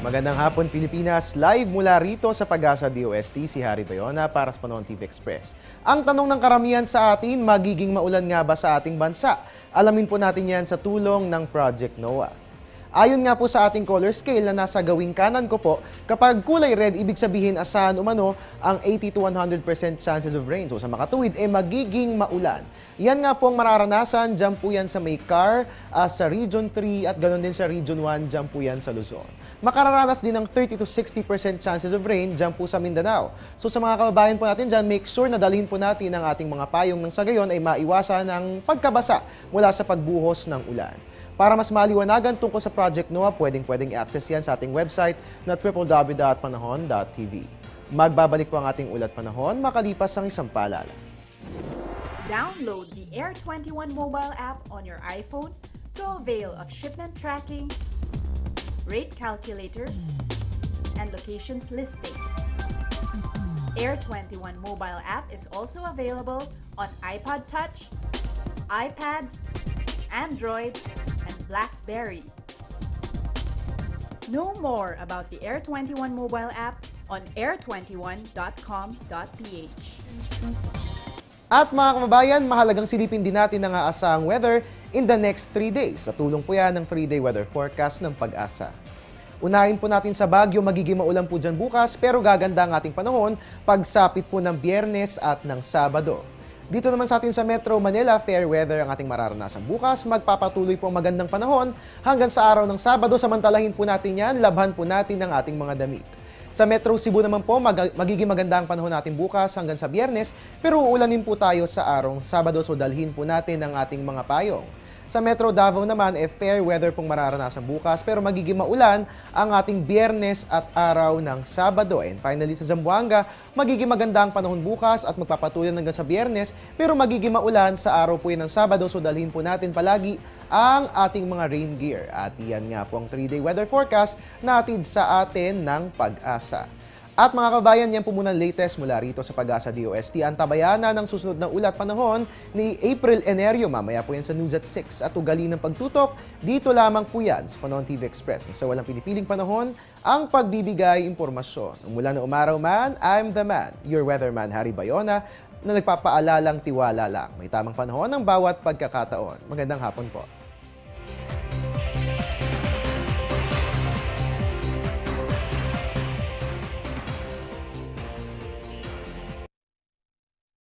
Magandang hapon Pilipinas, live mula rito sa Pag-asa DOST, si Harry Bayona para sa Panahon TV Express. Ang tanong ng karamihan sa atin, magiging maulan nga ba sa ating bansa? Alamin po natin yan sa tulong ng Project NOAA. Ayon nga po sa ating color scale na nasa gawing kanan ko po, kapag kulay red, ibig sabihin asahan umano ang 80 to 100% chances of rain. So sa makatuwid, magiging maulan. Yan nga po ang mararanasan, dyan po yan sa Maycar, sa Region 3 at ganoon din sa Region 1, dyan po yan sa Luzon. Makararanas din ng 30 to 60% chances of rain dyan po sa Mindanao. So sa mga kababayan po natin dyan, make sure na dalhin po natin ang ating mga payong ng sa gayon ay maiwasan ng pagkabasa mula sa pagbuhos ng ulan. Para mas maliwanagan tungkol sa Project NOAA, pwedeng i-access yan sa ating website na www.panahon.tv. Magbabalik po ang ating ulat panahon makalipas ang isang paalala. Download the Air 21 mobile app on your iPhone to avail of shipment tracking, rate calculator, and locations listing. Air 21 mobile app is also available on iPod Touch, iPad, Android, and BlackBerry. Know more about the Air 21 mobile app on air21.com.ph. At mga kababayan, mahalagang silipin din natin ang aasahang weather in the next 3 days. Sa tulong po yan ng 3-day weather forecast ng Pag-asa. Unahin po natin sa Baguio, magiging maulan po dyan bukas pero gaganda ang ating panahon pagsapit po ng Biyernes at ng Sabado. Dito naman sa atin sa Metro Manila, fair weather ang ating mararanasan bukas. Magpapatuloy po ang magandang panahon hanggang sa araw ng Sabado. Samantalahin po natin yan, labhan po natin ang ating mga damit. Sa Metro Cebu naman po, magiging maganda ang panahon natin bukas hanggang sa Biyernes, pero uulanin po tayo sa araw Sabado, so dalhin po natin ang ating mga payong. Sa Metro Davao naman, fair weather pong mararanasan bukas, pero magiging maulan ang ating Biyernes at araw ng Sabado. And finally, sa Zamboanga, magiging maganda ang panahon bukas at magpapatuloy hanggang sa Biyernes, pero magiging maulan sa araw po yun ng Sabado, so dalhin po natin palagi ang ating mga rain gear. At yan nga po ang 3-day weather forecast natin sa atin ng Pag-asa. At mga kabayan, yan po muna latest mula rito sa Pag-asa DOST. Ang tabayana ng susunod na ulat panahon ni April Enerio. Mamaya po yan sa News at 6. At ugali ng pagtutok, dito lamang po yan sa Panahon TV Express. Sa walang pinipiling panahon, ang pagbibigay impormasyon. Mula na umaraw man, I'm the man, your weatherman Harry Bayona, na nagpapaalalang tiwala lang. May tamang panahon ng bawat pagkakataon. Magandang hapon po.